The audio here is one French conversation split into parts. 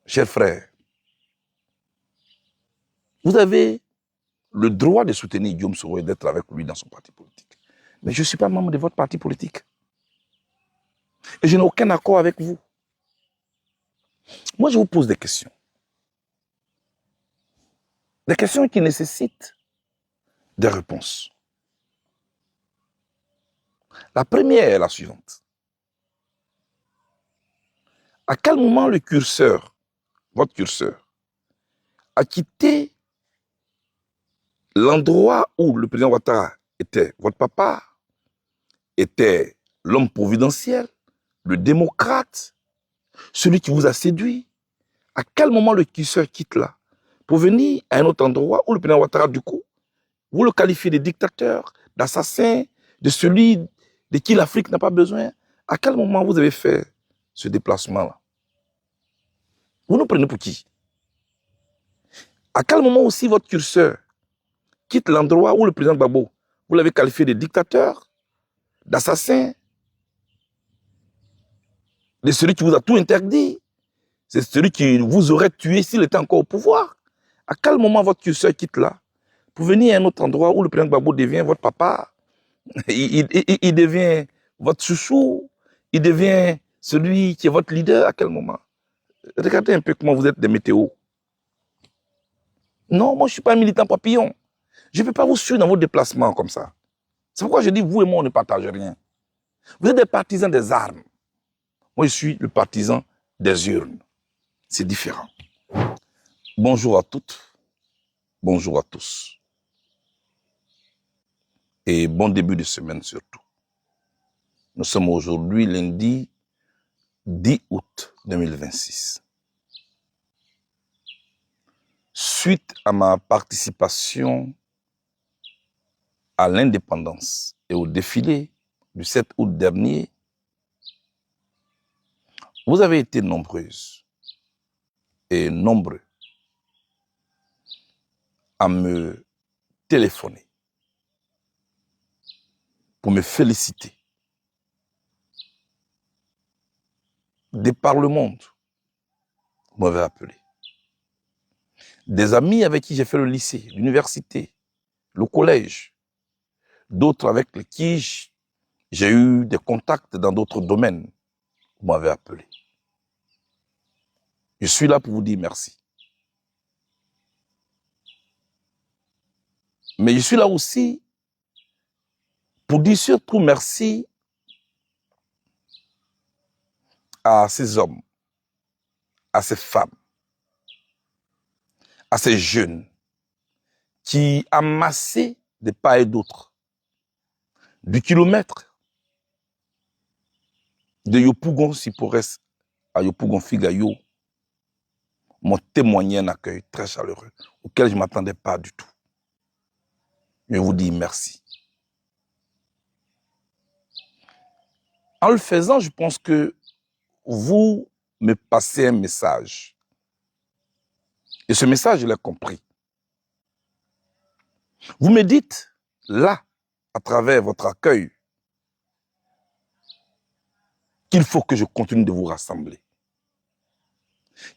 Chers frères, vous avez le droit de soutenir Guillaume Soro et d'être avec lui dans son parti politique. Mais je ne suis pas membre de votre parti politique. Et je n'ai aucun accord avec vous. Moi, je vous pose des questions. Des questions qui nécessitent des réponses. La première est la suivante. À quel moment le curseur, votre curseur, a quitté l'endroit où le président Ouattara était votre papa, était l'homme providentiel, le démocrate, celui qui vous a séduit? À quel moment le curseur quitte là pour venir à un autre endroit où le président Ouattara, du coup, vous le qualifiez de dictateur, d'assassin, de celui de qui l'Afrique n'a pas besoin? À quel moment vous avez fait ce déplacement-là? Vous nous prenez pour qui? À quel moment aussi votre curseur quitte l'endroit où le président Gbagbo, vous l'avez qualifié de dictateur, d'assassin, de celui qui vous a tout interdit, c'est celui qui vous aurait tué s'il était encore au pouvoir? À quel moment votre curseur quitte là pour venir à un autre endroit où le président Gbagbo devient votre papa, il devient votre chouchou, il devient celui qui est votre leader? À quel moment? Regardez un peu comment vous êtes des météos. Non, moi je ne suis pas un militant papillon. Je ne peux pas vous suivre dans vos déplacements comme ça. C'est pourquoi je dis, vous et moi, on ne partage rien. Vous êtes des partisans des armes. Moi, je suis le partisan des urnes. C'est différent. Bonjour à toutes, bonjour à tous. Et bon début de semaine surtout. Nous sommes aujourd'hui lundi 10 août 2026. Suite à ma participation à l'indépendance et au défilé du 7 août dernier, vous avez été nombreuses et nombreux à me téléphoner pour me féliciter. De par le monde, vous m'avez appelé. Des amis avec qui j'ai fait le lycée, l'université, le collège, d'autres avec qui j'ai eu des contacts dans d'autres domaines, vous m'avez appelé. Je suis là pour vous dire merci. Mais je suis là aussi pour dire surtout merci à ces hommes, à ces femmes, à ces jeunes qui amassaient de part et d'autre du kilomètre de Yopougon Sipores à Yopougon Figayo m'ont témoigné un accueil très chaleureux auquel je ne m'attendais pas du tout. Je vous dis merci. En le faisant, je pense que vous me passez un message. Et ce message, je l'ai compris. Vous me dites, là, à travers votre accueil, qu'il faut que je continue de vous rassembler.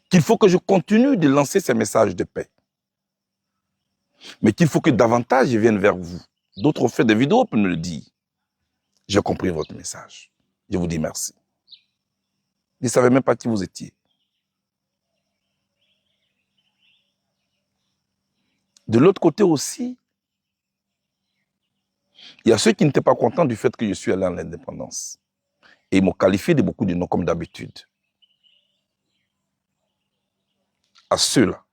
Qu'il faut que je continue de lancer ces messages de paix. Mais qu'il faut que davantage je vienne vers vous. D'autres ont fait des vidéos pour me le dire. J'ai compris votre message. Je vous dis merci. Je ne savais même pas qui vous étiez. De l'autre côté aussi, il y a ceux qui n'étaient pas contents du fait que je suis allé à l'indépendance. Et ils m'ont qualifié de beaucoup de noms comme d'habitude. À ceux-là,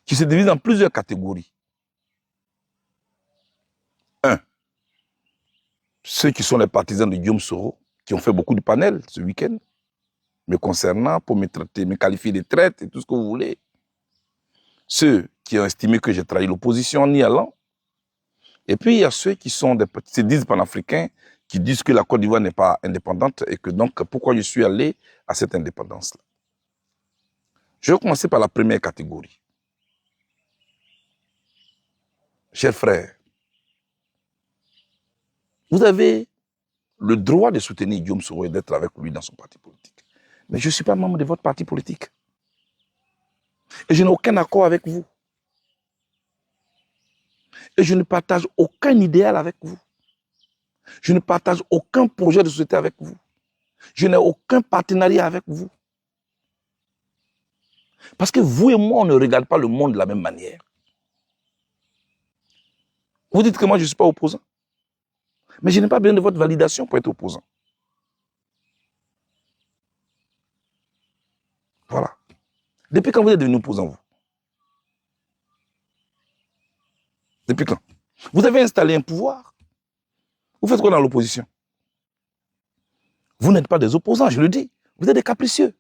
qui se divisent en plusieurs catégories. Un, ceux qui sont les partisans de Guillaume Soro, qui ont fait beaucoup de panels ce week-end, me concernant, pour me traiter, me qualifier de traite et tout ce que vous voulez. Ceux qui ont estimé que j'ai trahi l'opposition en y allant. Et puis, il y a ceux qui sont se disent panafricains, qui disent que la Côte d'Ivoire n'est pas indépendante et que donc, pourquoi je suis allé à cette indépendance-là. Je vais commencer par la première catégorie. Chers frères, vous avez le droit de soutenir Guillaume Soro et d'être avec lui dans son parti politique. Mais je ne suis pas membre de votre parti politique. Et je n'ai aucun accord avec vous. Et je ne partage aucun idéal avec vous. Je ne partage aucun projet de société avec vous. Je n'ai aucun partenariat avec vous. Parce que vous et moi, on ne regarde pas le monde de la même manière. Vous dites que moi, je ne suis pas opposant. Mais je n'ai pas besoin de votre validation pour être opposant. Voilà. Depuis quand vous êtes devenu opposant, vous? Depuis quand? Vous avez installé un pouvoir. Vous faites quoi dans l'opposition? Vous n'êtes pas des opposants, je le dis. Vous êtes des capricieux.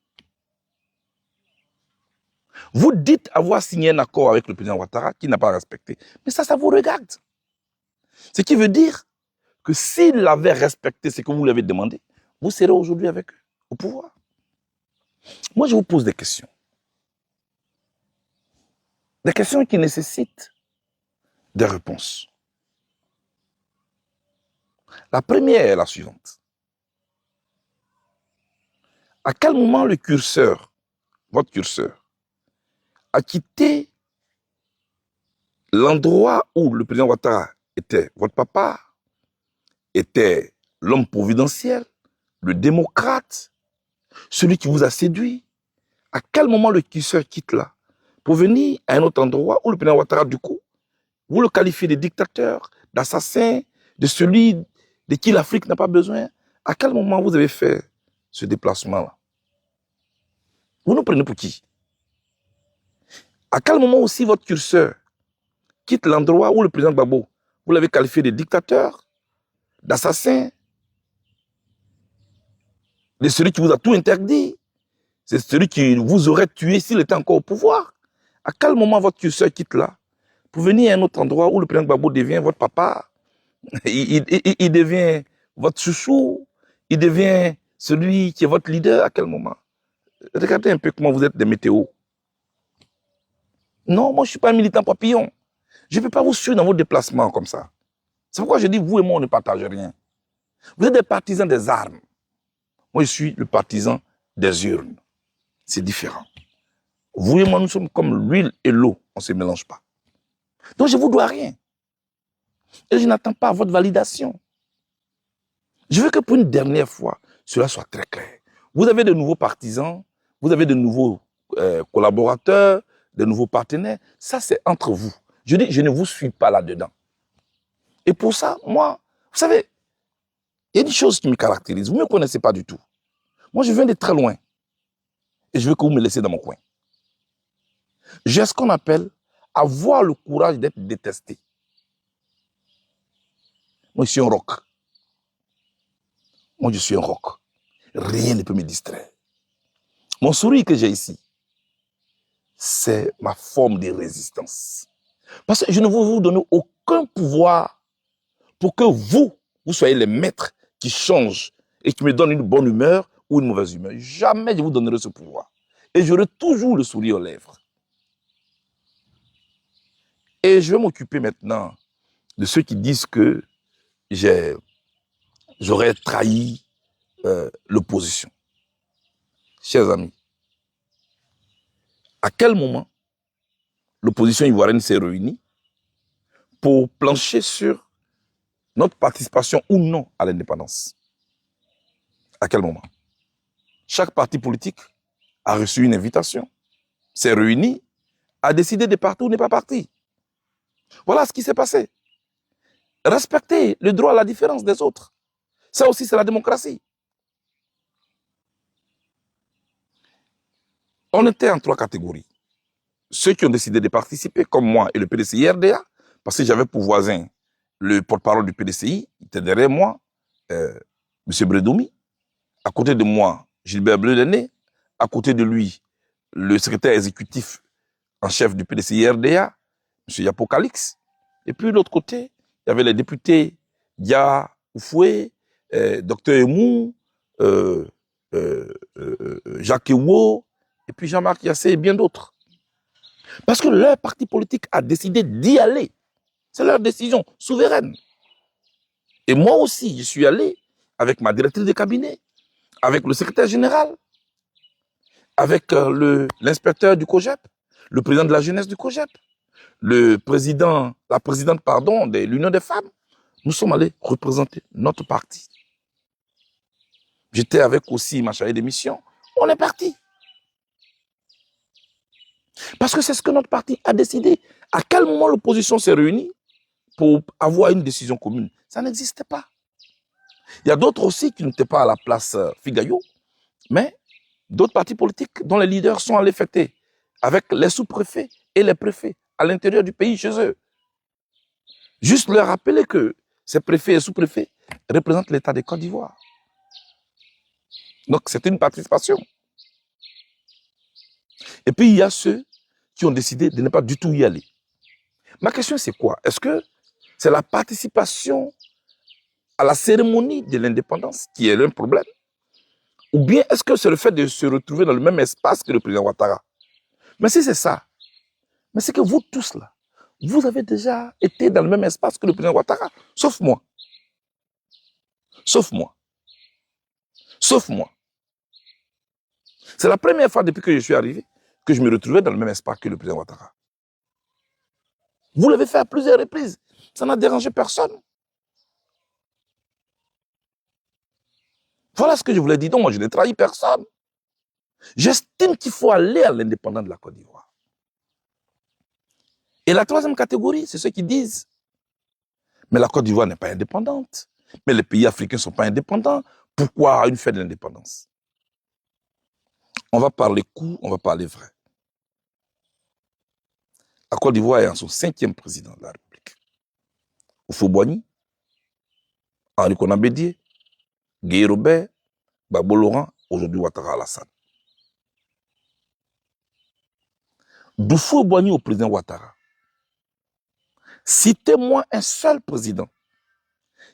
Vous dites avoir signé un accord avec le président Ouattara qui n'a pas respecté. Mais ça vous regarde. Ce qui veut dire que s'il avait respecté ce que vous lui avez demandé, vous serez aujourd'hui avec eux, au pouvoir. Moi, je vous pose des questions. Des questions qui nécessitent des réponses. La première est la suivante. À quel moment le curseur, votre curseur, a quitté l'endroit où le président Ouattara était votre papa, était l'homme providentiel, le démocrate, celui qui vous a séduit? À quel moment le curseur quitte là pour venir à un autre endroit où le président Ouattara, du coup, vous le qualifiez de dictateur, d'assassin, de celui de qui l'Afrique n'a pas besoin? À quel moment vous avez fait ce déplacement-là? Vous nous prenez pour qui? À quel moment aussi votre curseur quitte l'endroit où le président Gbagbo, vous l'avez qualifié de dictateur, d'assassin, de celui qui vous a tout interdit, c'est celui qui vous aurait tué s'il était encore au pouvoir? À quel moment votre curseur quitte là pour venir à un autre endroit où le président Gbagbo devient votre papa, il devient votre chouchou, il devient celui qui est votre leader? À quel moment? Regardez un peu comment vous êtes des météos. Non, moi je ne suis pas un militant papillon. Je ne peux pas vous suivre dans vos déplacements comme ça. C'est pourquoi je dis, vous et moi, on ne partage rien. Vous êtes des partisans des armes. Moi, je suis le partisan des urnes. C'est différent. Vous et moi, nous sommes comme l'huile et l'eau. On ne se mélange pas. Donc, je ne vous dois rien. Et je n'attends pas votre validation. Je veux que pour une dernière fois, cela soit très clair. Vous avez de nouveaux partisans, vous avez de nouveaux collaborateurs, de nouveaux partenaires. Ça, c'est entre vous. Je dis, je ne vous suis pas là-dedans. Et pour ça, moi, vous savez, il y a des choses qui me caractérisent. Vous ne me connaissez pas du tout. Moi, je viens de très loin. Et je veux que vous me laissez dans mon coin. J'ai ce qu'on appelle avoir le courage d'être détesté. Moi, je suis un roc. Moi, je suis un roc. Rien ne peut me distraire. Mon sourire que j'ai ici, c'est ma forme de résistance. Parce que je ne veux vous donner aucun pouvoir pour que vous soyez les maîtres qui changent et qui me donnent une bonne humeur ou une mauvaise humeur. Jamais je vous donnerai ce pouvoir. Et j'aurai toujours le sourire aux lèvres. Et je vais m'occuper maintenant de ceux qui disent que j'aurais trahi l'opposition. Chers amis, à quel moment l'opposition ivoirienne s'est réunie pour plancher sur notre participation ou non à l'indépendance? À quel moment? Chaque parti politique a reçu une invitation, s'est réuni, a décidé de partir ou n'est pas parti. Voilà ce qui s'est passé. Respecter le droit à la différence des autres. Ça aussi, c'est la démocratie. On était en 3 catégories. Ceux qui ont décidé de participer, comme moi et le PDCI RDA, parce que j'avais pour voisin le porte-parole du PDCI, il était derrière moi, M. Bredoumi, à côté de moi, Gilbert Bleu-Lenné, à côté de lui, le secrétaire exécutif en chef du PDCI RDA, M. Yapo Calix, et puis de l'autre côté, il y avait les députés Dia Oufoué, Dr Emou, Jacques Ewo, et puis Jean-Marc Yassé et bien d'autres. Parce que leur parti politique a décidé d'y aller. C'est leur décision souveraine. Et moi aussi, je suis allé avec ma directrice de cabinet, avec le secrétaire général. avec l'inspecteur du COJEP, le président de la jeunesse du COJEP, la présidente, pardon, de l'Union des femmes. Nous sommes allés représenter notre parti. J'étais avec aussi ma chargée de mission. On est parti. Parce que c'est ce que notre parti a décidé. À quel moment l'opposition s'est réunie pour avoir une décision commune? Ça n'existait pas. Il y a d'autres aussi qui n'étaient pas à la place Figayo, mais d'autres partis politiques dont les leaders sont allés fêter avec les sous-préfets et les préfets à l'intérieur du pays chez eux. Juste leur rappeler que ces préfets et sous-préfets représentent l'État de Côte d'Ivoire. Donc c'est une participation. Et puis il y a ceux qui ont décidé de ne pas du tout y aller. Ma question c'est quoi? Est-ce que c'est la participation à la cérémonie de l'indépendance qui est un problème? Ou bien est-ce que c'est le fait de se retrouver dans le même espace que le président Ouattara? Mais si c'est ça, mais c'est que vous tous là, vous avez déjà été dans le même espace que le président Ouattara, sauf moi. Sauf moi. Sauf moi. C'est la première fois depuis que je suis arrivé que je me retrouvais dans le même espace que le président Ouattara. Vous l'avez fait à plusieurs reprises. Ça n'a dérangé personne. Voilà ce que je voulais dire. Donc moi, je n'ai trahi personne. J'estime qu'il faut aller à l'indépendance de la Côte d'Ivoire. Et la troisième catégorie, c'est ceux qui disent mais la Côte d'Ivoire n'est pas indépendante. Mais les pays africains ne sont pas indépendants. Pourquoi une fête de l'indépendance? On va parler court, on va parler vrai. La Côte d'Ivoire est en son 5e président de la République. Houphouët-Boigny, Henri Konan Bédié, Guy Robert, Gbagbo Laurent, aujourd'hui Ouattara Alassane. D'Houphouët-Boigny au président Ouattara. Citez-moi un seul président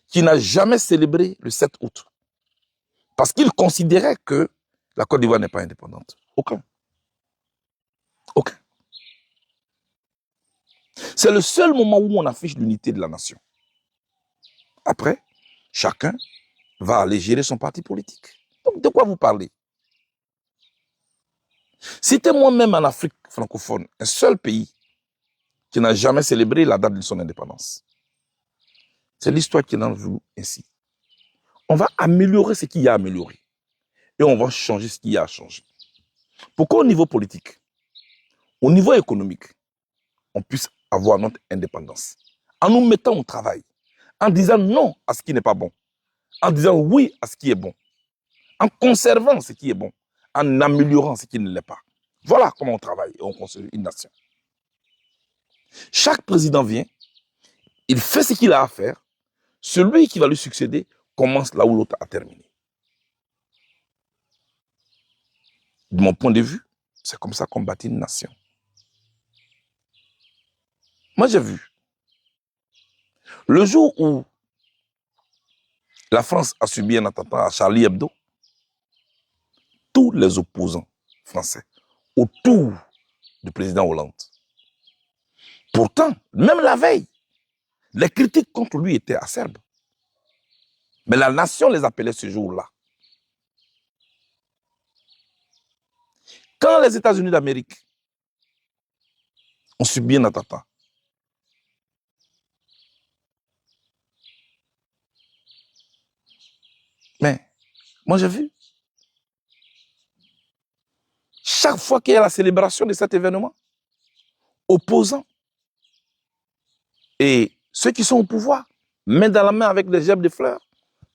qui n'a jamais célébré le 7 août. Parce qu'il considérait que la Côte d'Ivoire n'est pas indépendante. Aucun. Aucun. C'est le seul moment où on affiche l'unité de la nation. Après, chacun va aller gérer son parti politique. Donc, de quoi vous parlez? Citez-moi même en Afrique francophone un seul pays qui n'a jamais célébré la date de son indépendance. C'est l'histoire qui en veut ainsi. On va améliorer ce qu'il y a à améliorer. Et on va changer ce qu'il y a à changer. Pourquoi au niveau politique, au niveau économique, on puisse avoir notre indépendance? En nous mettant au travail, en disant non à ce qui n'est pas bon, en disant oui à ce qui est bon, en conservant ce qui est bon, en améliorant ce qui ne l'est pas. Voilà comment on travaille et on construit une nation. Chaque président vient, il fait ce qu'il a à faire, celui qui va lui succéder commence là où l'autre a terminé. De mon point de vue, c'est comme ça qu'on bâtit une nation. Moi, j'ai vu, le jour où la France a subi un attentat à Charlie Hebdo, tous les opposants français autour du président Hollande. Pourtant, même la veille, les critiques contre lui étaient acerbes. Mais la nation les appelait ce jour-là. Quand les États-Unis d'Amérique ont subi un attentat, mais moi j'ai vu, chaque fois qu'il y a la célébration de cet événement, opposants et ceux qui sont au pouvoir, main dans la main avec des gerbes de fleurs,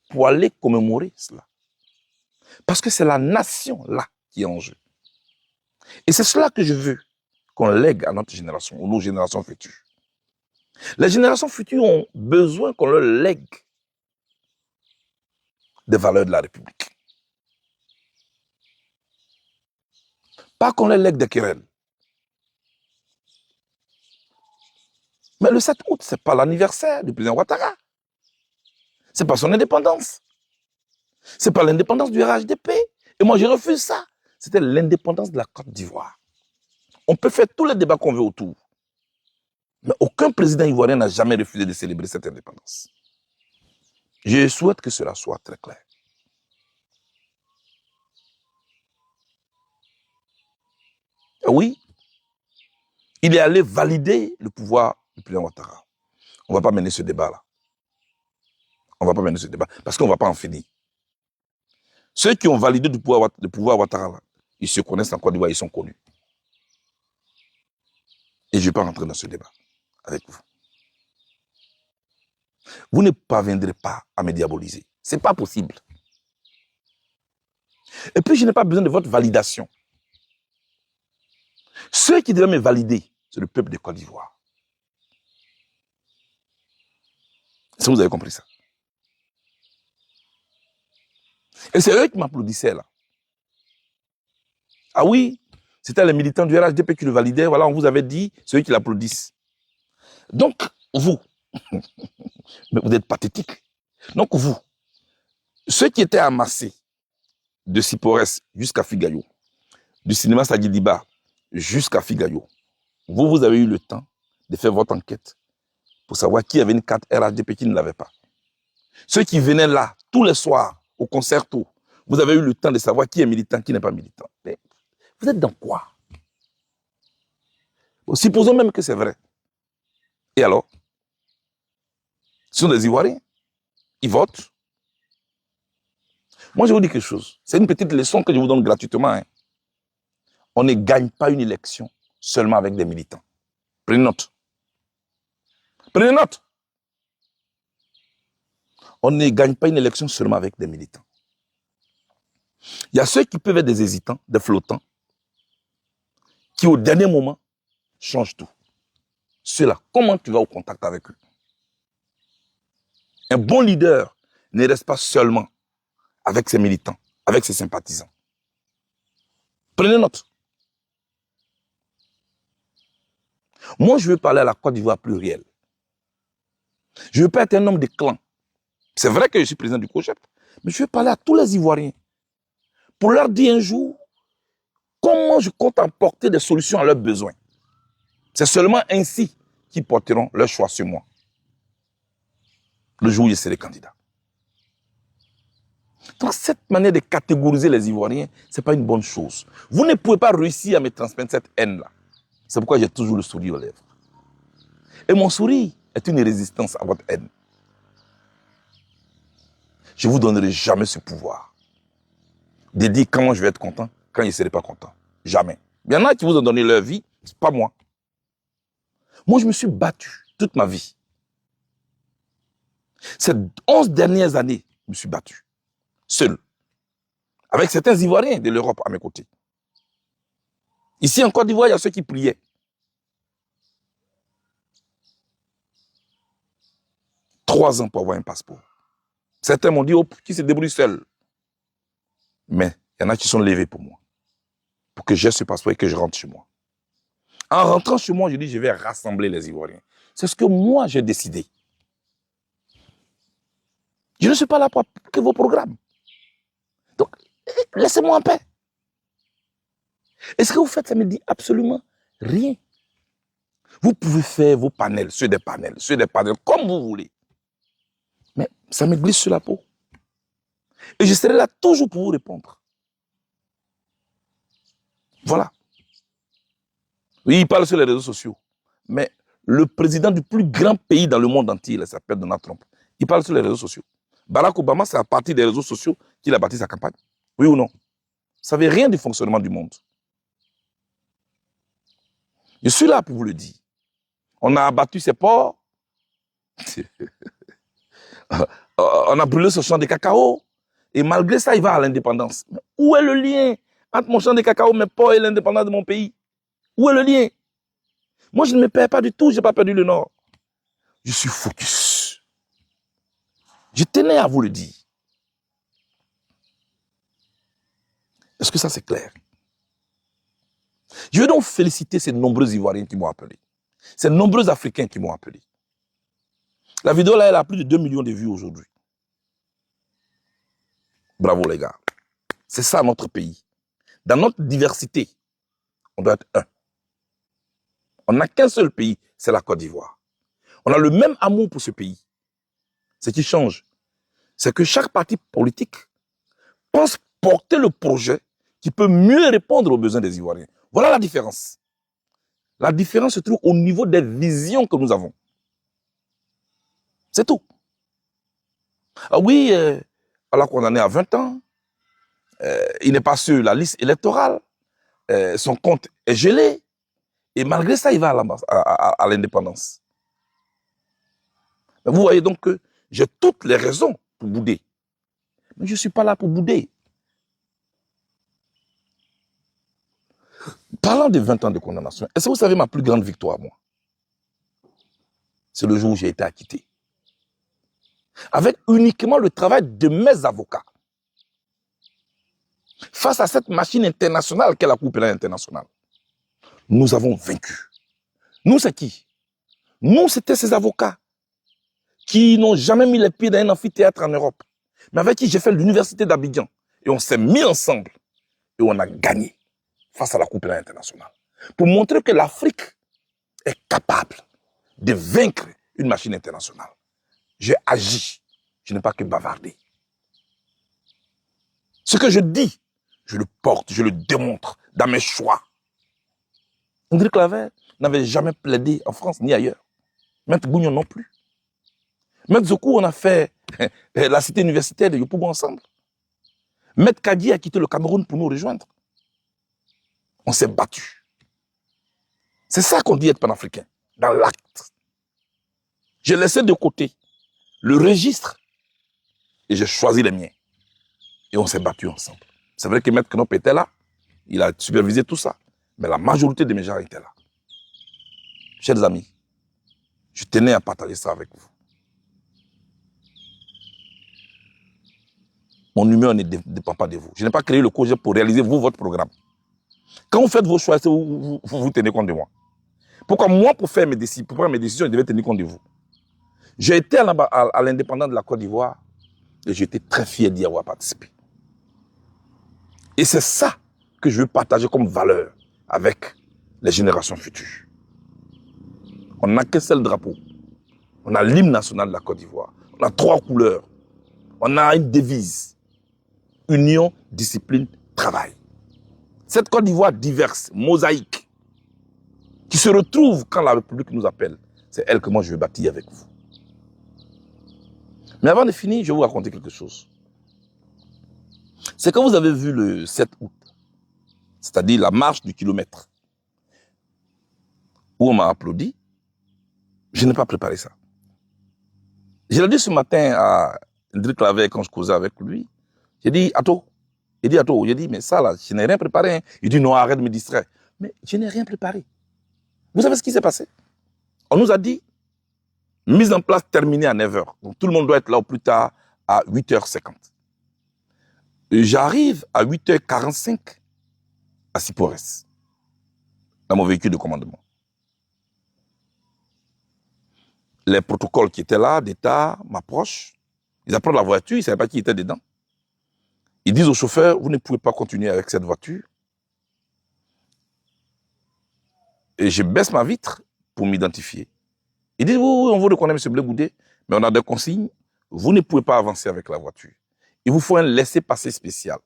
pour aller commémorer cela. Parce que c'est la nation là qui est en jeu. Et c'est cela que je veux qu'on lègue à notre génération, aux générations futures. Les générations futures ont besoin qu'on leur lègue des valeurs de la République. Pas qu'on leur lègue des querelles. Mais le 7 août, ce n'est pas l'anniversaire du président Ouattara. Ce n'est pas son indépendance. Ce n'est pas l'indépendance du RHDP. Et moi, je refuse ça. C'était l'indépendance de la Côte d'Ivoire. On peut faire tous les débats qu'on veut autour. Mais aucun président ivoirien n'a jamais refusé de célébrer cette indépendance. Je souhaite que cela soit très clair. Oui, il est allé valider le pouvoir du président Ouattara. On ne va pas mener ce débat-là. On ne va pas mener ce débat parce qu'on ne va pas en finir. Ceux qui ont validé le pouvoir Ouattara, là, ils se connaissent en Côte d'Ivoire, ils sont connus. Et je ne vais pas rentrer dans ce débat avec vous. Vous ne parviendrez pas à me diaboliser. Ce n'est pas possible. Et puis, je n'ai pas besoin de votre validation. Ceux qui devaient me valider, c'est le peuple de Côte d'Ivoire. Est-ce que vous avez compris ça? Et c'est eux qui m'applaudissaient là. Ah oui, c'était les militants du RHDP qui le validaient. Voilà, on vous avait dit, c'est eux qui l'applaudissent. Donc, vous, mais vous êtes pathétique. Donc, vous, ceux qui étaient amassés de Sipores jusqu'à Figayo, du cinéma Sagiliba jusqu'à Figayo, vous avez eu le temps de faire votre enquête pour savoir qui avait une carte RHDP qui ne l'avait pas. Ceux qui venaient là, tous les soirs, au concerto, vous avez eu le temps de savoir qui est militant, qui n'est pas militant. Mais vous êtes dans quoi? Supposons même que c'est vrai. Et alors? Ce sont des Ivoiriens. Ils votent. Moi, je vous dis quelque chose. C'est une petite leçon que je vous donne gratuitement. Hein. On ne gagne pas une élection seulement avec des militants. Prenez note. Prenez note. On ne gagne pas une élection seulement avec des militants. Il y a ceux qui peuvent être des hésitants, des flottants, qui au dernier moment changent tout. Ceux-là, comment tu vas au contact avec eux? Un bon leader ne reste pas seulement avec ses militants, avec ses sympathisants. Prenez note. Moi, je veux parler à la Côte d'Ivoire plurielle. Je ne veux pas être un homme de clan. C'est vrai que je suis président du COJEP, mais je veux parler à tous les Ivoiriens pour leur dire un jour comment je compte apporter des solutions à leurs besoins. C'est seulement ainsi qu'ils porteront leur choix sur moi. Le jour où je serai candidat. Donc cette manière de catégoriser les Ivoiriens, ce n'est pas une bonne chose. Vous ne pouvez pas réussir à me transmettre cette haine-là. C'est pourquoi j'ai toujours le sourire aux lèvres. Et mon sourire est une résistance à votre haine. Je ne vous donnerai jamais ce pouvoir de dire quand je vais être content, quand je ne serai pas content. Jamais. Il y en a qui vous ont donné leur vie, ce n'est pas moi. Moi, je me suis battu toute ma vie. Ces 11 dernières années, je me suis battu. Seul. Avec certains Ivoiriens de l'Europe à mes côtés. Ici en Côte d'Ivoire, il y a ceux qui priaient. Trois ans pour avoir un passeport. Certains m'ont dit, oh, qui se débrouille seul. Mais il y en a qui sont levés pour moi. Pour que j'ai ce passeport et que je rentre chez moi. En rentrant chez moi, je dis, je vais rassembler les Ivoiriens. C'est ce que moi, j'ai décidé. Je ne suis pas là pour appliquer vos programmes. Donc, laissez-moi en paix. Et ce que vous faites, ça me dit absolument rien. Vous pouvez faire vos panels, ceux des panels, comme vous voulez. Mais ça me glisse sur la peau. Et je serai là toujours pour vous répondre. Voilà. Oui, il parle sur les réseaux sociaux. Mais le président du plus grand pays dans le monde entier, il s'appelle Donald Trump. Il parle sur les réseaux sociaux. Barack Obama, c'est à partir des réseaux sociaux qu'il a bâti sa campagne. Oui ou non? Vous ne savez rien du fonctionnement du monde. Je suis là pour vous le dire. On a abattu ses ports. On a brûlé ce champ de cacao. Et malgré ça, il va à l'indépendance. Mais où est le lien entre mon champ de cacao, mes ports et l'indépendance de mon pays? Où est le lien? Moi, je ne me perds pas du tout. Je n'ai pas perdu le Nord. Je suis focus. Je tenais à vous le dire. Est-ce que ça, c'est clair? Je veux donc féliciter ces nombreux Ivoiriens qui m'ont appelé. Ces nombreux Africains qui m'ont appelé. La vidéo, là, elle a plus de 2 millions de vues aujourd'hui. Bravo, les gars. C'est ça, notre pays. Dans notre diversité, on doit être un. On n'a qu'un seul pays, c'est la Côte d'Ivoire. On a le même amour pour ce pays. Ce qui change, c'est que chaque parti politique pense porter le projet qui peut mieux répondre aux besoins des Ivoiriens. Voilà la différence. La différence se trouve au niveau des visions que nous avons. C'est tout. Ah oui, on l'a condamné à 20 ans. Il n'est pas sur la liste électorale. Son compte est gelé. Et malgré ça, il va à l'indépendance. Vous voyez donc que j'ai toutes les raisons pour bouder. Mais je ne suis pas là pour bouder. Parlant de 20 ans de condamnation, est-ce que vous savez ma plus grande victoire, moi? C'est le jour où j'ai été acquitté. Avec uniquement le travail de mes avocats. Face à cette machine internationale qu'est la Cour pénale internationale, nous avons vaincu. Nous, c'est qui? Nous, c'était ces avocats qui n'ont jamais mis les pieds dans un amphithéâtre en Europe, mais avec qui j'ai fait l'université d'Abidjan. Et on s'est mis ensemble et on a gagné face à la Cour pénale internationale. Pour montrer que l'Afrique est capable de vaincre une machine internationale. J'ai agi, je n'ai pas que bavardé. Ce que je dis, je le porte, je le démontre dans mes choix. André Claver n'avait jamais plaidé en France ni ailleurs. Maître Bougnon non plus. Maître Zokou, on a fait la cité universitaire de Yopougon ensemble. Maître Kadi a quitté le Cameroun pour nous rejoindre. On s'est battu. C'est ça qu'on dit être panafricain, dans l'acte. J'ai laissé de côté le registre et j'ai choisi les miens. Et on s'est battu ensemble. C'est vrai que Maître Knop était là, il a supervisé tout ça, mais la majorité de mes gens étaient là. Chers amis, je tenais à partager ça avec vous. Mon humeur ne dépend pas de vous. Je n'ai pas créé le projet pour réaliser vous, votre programme. Quand vous faites vos choix, vous tenez compte de moi. Pourquoi moi, pour prendre mes décisions, je devais tenir compte de vous? J'ai été à l'indépendance de la Côte d'Ivoire et j'étais très fier d'y avoir participé. Et c'est ça que je veux partager comme valeur avec les générations futures. On n'a qu'un seul drapeau. On a l'hymne national de la Côte d'Ivoire. On a 3 couleurs. On a une devise. Union, discipline, travail. Cette Côte d'Ivoire diverse, mosaïque, qui se retrouve quand la République nous appelle, c'est elle que moi je veux bâtir avec vous. Mais avant de finir, je vais vous raconter quelque chose. C'est quand vous avez vu le 7 août, c'est-à-dire la marche du kilomètre, où on m'a applaudi, je n'ai pas préparé ça. Je l'ai dit ce matin à Hendrik Claver quand je causais avec lui. J'ai dit, Ato, j'ai dit, mais ça là, je n'ai rien préparé. Hein. Il dit, non, arrête de me distraire. Mais je n'ai rien préparé. Vous savez ce qui s'est passé? On nous a dit, mise en place terminée à 9h. Donc tout le monde doit être là au plus tard à 8h50. J'arrive à 8h45 à Sipores, dans mon véhicule de commandement. Les protocoles qui étaient là, d'État, m'approchent. Ils apprennent la voiture, ils ne savaient pas qui était dedans. Ils disent au chauffeur, vous ne pouvez pas continuer avec cette voiture. Et je baisse ma vitre pour m'identifier. Ils disent, oui, on vous reconnaît, M. Blé-Goudé, mais on a des consignes. Vous ne pouvez pas avancer avec la voiture. Il vous faut un laissez-passer spécial.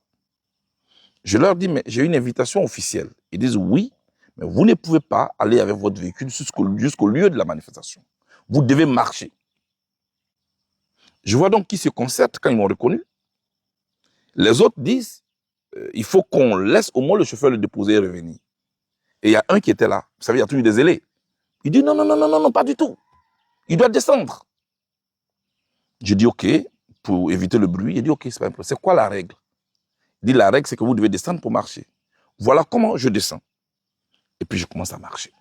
Je leur dis, mais j'ai une invitation officielle. Ils disent, oui, mais vous ne pouvez pas aller avec votre véhicule jusqu'au lieu de la manifestation. Vous devez marcher. Je vois donc qu'ils se concertent quand ils m'ont reconnu. Les autres disent, il faut qu'on laisse au moins le chauffeur le déposer et revenir. Et il y a un qui était là. Vous savez, il y a toujours des zélés. Il dit, non, pas du tout. Il doit descendre. Je dis, OK, pour éviter le bruit. Il dit, OK, c'est pas un problème. C'est quoi la règle? Il dit, la règle, c'est que vous devez descendre pour marcher. Voilà comment je descends. Et puis, je commence à marcher.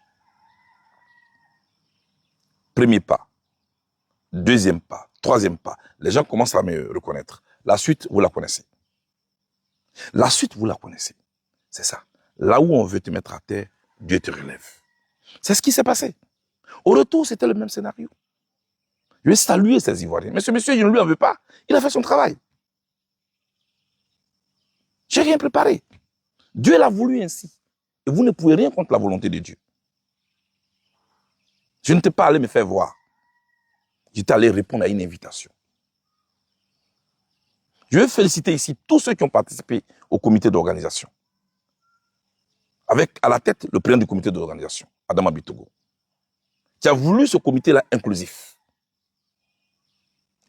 Premier pas. Deuxième pas. Troisième pas. Les gens commencent à me reconnaître. La suite, vous la connaissez. La suite, vous la connaissez. C'est ça. Là où on veut te mettre à terre, Dieu te relève. C'est ce qui s'est passé. Au retour, c'était le même scénario. Je vais saluer ces Ivoiriens. Mais ce monsieur, je ne lui en veux pas. Il a fait son travail. Je n'ai rien préparé. Dieu l'a voulu ainsi. Et vous ne pouvez rien contre la volonté de Dieu. Je ne t'ai pas allé me faire voir. J'étais allé répondre à une invitation. Je veux féliciter ici tous ceux qui ont participé au comité d'organisation. avec à la tête le président du comité de l'organisation, Adama Bitogo, qui a voulu ce comité-là inclusif.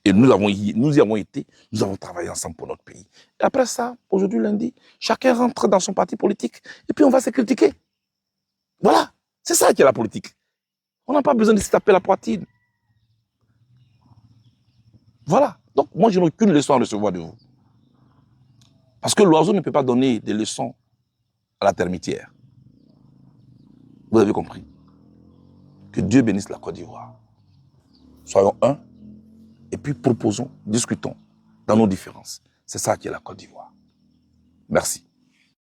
Et nous y avons été, nous avons travaillé ensemble pour notre pays. Et après ça, aujourd'hui lundi, chacun rentre dans son parti politique et puis on va se critiquer. Voilà, c'est ça qui est la politique. On n'a pas besoin de se taper la poitrine. Voilà. Donc moi, je n'ai aucune leçon à recevoir de vous. Parce que l'oiseau ne peut pas donner des leçons à la termitière. Vous avez compris? Que Dieu bénisse la Côte d'Ivoire. Soyons un, et puis proposons, discutons dans nos différences. C'est ça qui est la Côte d'Ivoire. Merci.